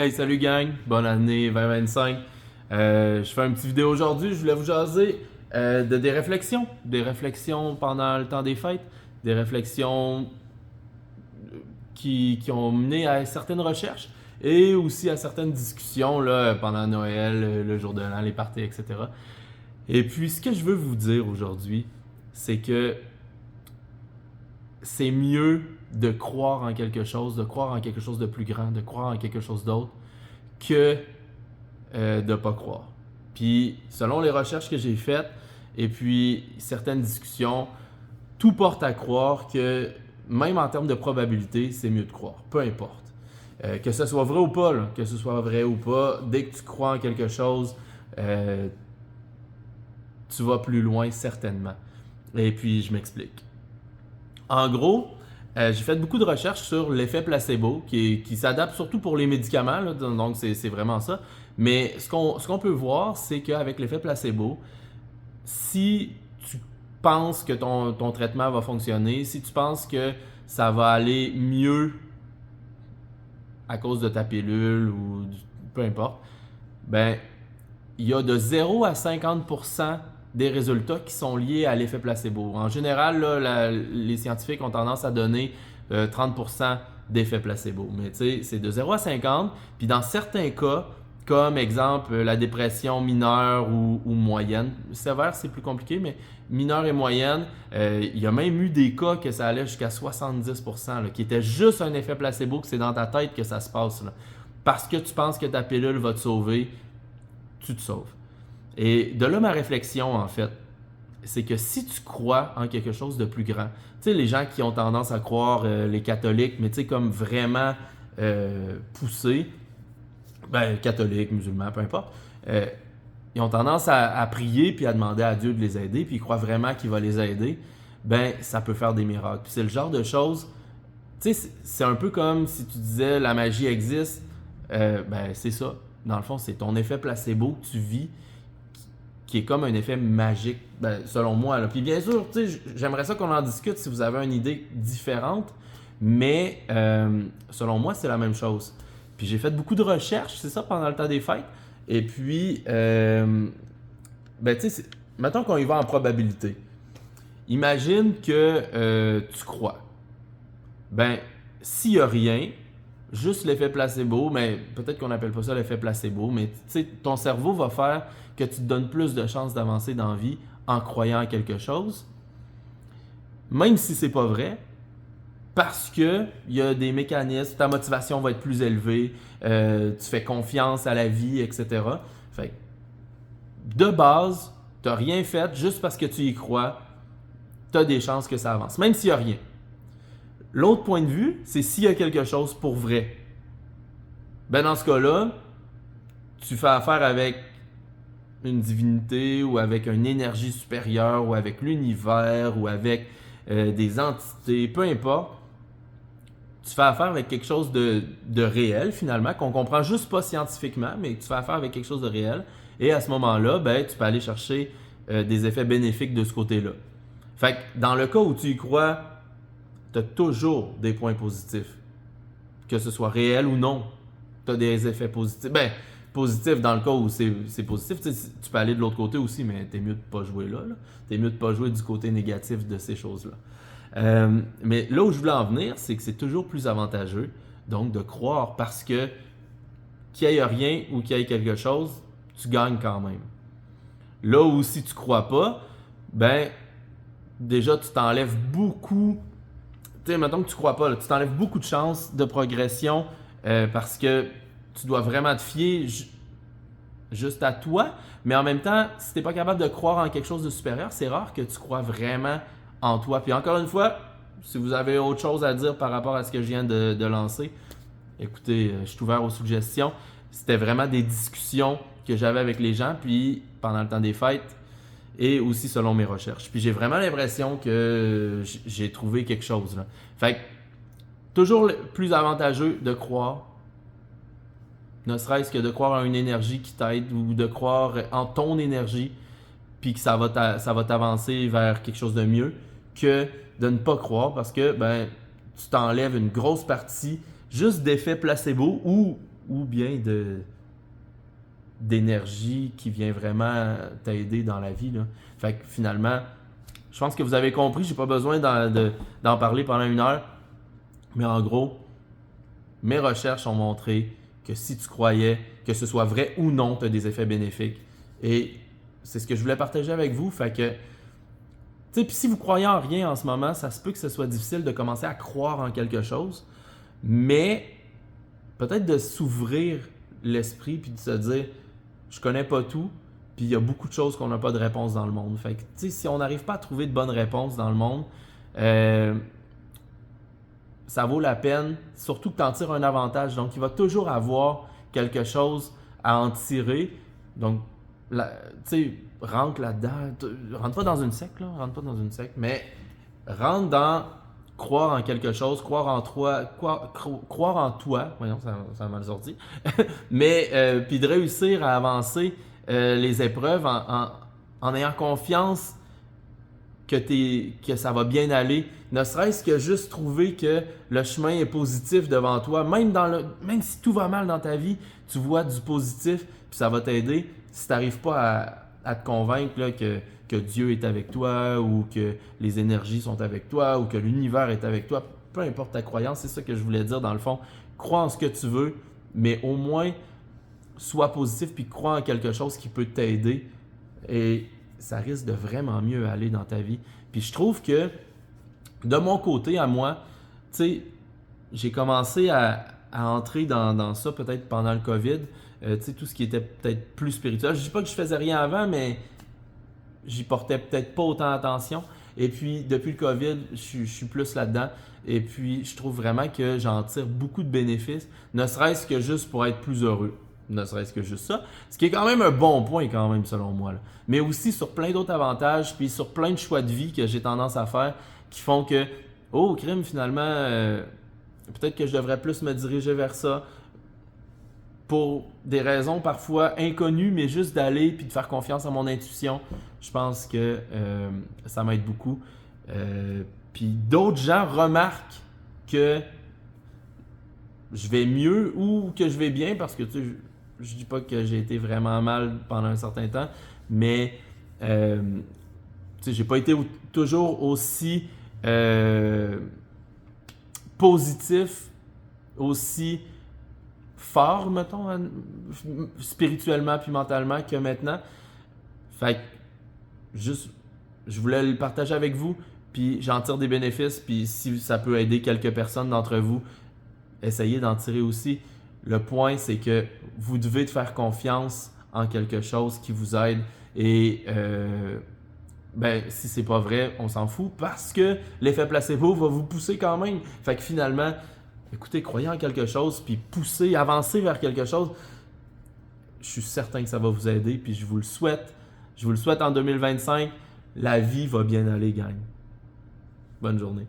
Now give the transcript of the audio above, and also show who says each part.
Speaker 1: Hey, salut gang, bonne année 2025. Je fais une petite vidéo aujourd'hui, je voulais vous jaser de des réflexions pendant le temps des fêtes, des réflexions qui ont mené à certaines recherches et aussi à certaines discussions là, pendant Noël, le jour de l'an, les parties, etc. Et puis, ce que je veux vous dire aujourd'hui, c'est que c'est mieux de croire en quelque chose, de croire en quelque chose de plus grand, de croire en quelque chose d'autre, que de ne pas croire. Puis, selon les recherches que j'ai faites et puis certaines discussions, tout porte à croire que même en termes de probabilité, c'est mieux de croire, peu importe. Que ce soit vrai ou pas, là, que ce soit vrai ou pas, dès que tu crois en quelque chose, euh, tu vas plus loin certainement. Et puis, je m'explique. En gros, j'ai fait beaucoup de recherches sur l'effet placebo qui s'adapte surtout pour les médicaments, là, donc c'est vraiment ça. Mais ce qu'on peut voir, c'est qu'avec l'effet placebo, si tu penses que ton traitement va fonctionner, si tu penses que ça va aller mieux à cause de ta pilule ou peu importe, ben il y a de 0 à 50% des résultats qui sont liés à l'effet placebo. En général, là, les scientifiques ont tendance à donner 30% d'effet placebo. Mais tu sais, c'est de 0 à 50. Puis dans certains cas, comme exemple la dépression mineure ou moyenne, sévère c'est plus compliqué, mais mineure et moyenne, il y a même eu des cas que ça allait jusqu'à 70%, là, qui était juste un effet placebo, que c'est dans ta tête que ça se passe. Là. Parce que tu penses que ta pilule va te sauver, tu te sauves. Et de là ma réflexion, en fait, c'est que si tu crois en quelque chose de plus grand, tu sais, les gens qui ont tendance à croire, les catholiques, mais tu sais, comme vraiment poussés, ben, catholiques, musulmans, peu importe, ils ont tendance à prier puis à demander à Dieu de les aider, puis ils croient vraiment qu'il va les aider, ben, ça peut faire des miracles. Puis c'est le genre de choses, tu sais, c'est un peu comme si tu disais la magie existe, ben, c'est ça. Dans le fond, c'est ton effet placebo que tu vis qui est comme un effet magique, ben, selon moi. Là. Puis bien sûr, j'aimerais ça qu'on en discute si vous avez une idée différente, mais selon moi, c'est la même chose. Puis j'ai fait beaucoup de recherches, c'est ça, pendant le temps des fêtes. Et puis, ben, tu sais, mettons qu'on y va en probabilité. Imagine que tu crois. Ben, s'il n'y a rien, juste l'effet placebo, mais peut-être qu'on n'appelle pas ça l'effet placebo, mais tu sais, ton cerveau va faire que tu te donnes plus de chances d'avancer dans la vie en croyant à quelque chose, même si c'est pas vrai, parce que il y a des mécanismes, ta motivation va être plus élevée, tu fais confiance à la vie, etc. Fait que, de base, tu n'as rien fait juste parce que tu y crois, tu as des chances que ça avance, même s'il n'y a rien. L'autre point de vue, c'est s'il y a quelque chose pour vrai. Ben dans ce cas-là, tu fais affaire avec une divinité ou avec une énergie supérieure ou avec l'univers ou avec des entités, peu importe. Tu fais affaire avec quelque chose de réel finalement, qu'on comprend juste pas scientifiquement, mais tu fais affaire avec quelque chose de réel. Et à ce moment-là, ben, tu peux aller chercher des effets bénéfiques de ce côté-là. Fait que dans le cas où tu y crois, tu as toujours des points positifs. Que ce soit réel ou non, tu as des effets positifs. Ben, positif dans le cas où c'est positif. Tu peux aller de l'autre côté aussi, mais t'es mieux de pas jouer là. T'es mieux de pas jouer du côté négatif de ces choses-là. Mais là où je voulais en venir, c'est que c'est toujours plus avantageux, donc de croire parce que qu'il y ait rien ou qu'il y ait quelque chose, tu gagnes quand même. Là où si tu crois pas, ben déjà tu t'enlèves beaucoup. Tu sais, mettons que tu crois pas, là, tu t'enlèves beaucoup de chances de progression parce que tu dois vraiment te fier juste à toi, mais en même temps, si tu n'es pas capable de croire en quelque chose de supérieur, c'est rare que tu crois vraiment en toi. Puis encore une fois, si vous avez autre chose à dire par rapport à ce que je viens de lancer, écoutez, je suis ouvert aux suggestions. C'était vraiment des discussions que j'avais avec les gens, puis pendant le temps des fêtes, et aussi selon mes recherches. Puis j'ai vraiment l'impression que j'ai trouvé quelque chose. Là. Fait que, toujours plus avantageux de croire, ne serait-ce que de croire en une énergie qui t'aide ou de croire en ton énergie, puis que ça va t'avancer vers quelque chose de mieux, que de ne pas croire parce que ben, tu t'enlèves une grosse partie juste d'effet placebo ou ou bien d'énergie qui vient vraiment t'aider dans la vie, là. Fait que finalement, je pense que vous avez compris, j'ai pas besoin d'en parler pendant 1 heure, mais en gros, mes recherches ont montré que si tu croyais, que ce soit vrai ou non, tu as des effets bénéfiques. Et c'est ce que je voulais partager avec vous. Fait que, tu sais, puis si vous croyez en rien en ce moment, ça se peut que ce soit difficile de commencer à croire en quelque chose, mais peut-être de s'ouvrir l'esprit puis de se dire, je connais pas tout, puis il y a beaucoup de choses qu'on n'a pas de réponse dans le monde. Fait que, tu sais, si on n'arrive pas à trouver de bonnes réponses dans le monde, ça vaut la peine, surtout que tu en tires un avantage. Donc, il va toujours avoir quelque chose à en tirer. Donc, tu sais, rentre là-dedans. Rentre pas dans une secte, là. Rentre pas dans une secte, mais rentre dans croire en quelque chose, croire en toi, croire en toi. Voyons, ça a mal sorti. Mais, puis de réussir à avancer les épreuves en ayant confiance que ça va bien aller, ne serait-ce que juste trouver que le chemin est positif devant toi, même si tout va mal dans ta vie, tu vois du positif, puis ça va t'aider. Si tu n'arrives pas à te convaincre là, que Dieu est avec toi, ou que les énergies sont avec toi, ou que l'univers est avec toi, peu importe ta croyance, c'est ça que je voulais dire dans le fond. Crois en ce que tu veux, mais au moins sois positif, puis crois en quelque chose qui peut t'aider. Et ça risque de vraiment mieux aller dans ta vie. Puis je trouve que, de mon côté, à moi, tu sais, j'ai commencé à entrer dans ça peut-être pendant le COVID. Tu sais, tout ce qui était peut-être plus spirituel. Je dis pas que je faisais rien avant, mais j'y portais peut-être pas autant attention. Et puis, depuis le COVID, je suis plus là-dedans. Et puis, je trouve vraiment que j'en tire beaucoup de bénéfices, ne serait-ce que juste pour être plus heureux. Ne serait-ce que juste ça. Ce qui est quand même un bon point, quand même, selon moi, là. Mais aussi sur plein d'autres avantages, puis sur plein de choix de vie que j'ai tendance à faire qui font que, oh, crime, finalement, peut-être que je devrais plus me diriger vers ça pour des raisons parfois inconnues, mais juste d'aller puis de faire confiance à mon intuition. Je pense que ça m'aide beaucoup. Puis d'autres gens remarquent que je vais mieux ou que je vais bien parce que tu sais, je dis pas que j'ai été vraiment mal pendant un certain temps, mais tu sais, j'ai pas été toujours aussi positif, aussi fort, mettons, spirituellement puis mentalement que maintenant. Fait que juste, je voulais le partager avec vous, puis j'en tire des bénéfices, puis si ça peut aider quelques personnes d'entre vous, essayez d'en tirer aussi. Le point, c'est que vous devez faire confiance en quelque chose qui vous aide et ben, si c'est pas vrai, on s'en fout parce que l'effet placebo va vous pousser quand même. Fait que finalement, écoutez, croyez en quelque chose puis poussez, avancez vers quelque chose. Je suis certain que ça va vous aider puis je vous le souhaite. Je vous le souhaite en 2025. La vie va bien aller, gang. Bonne journée.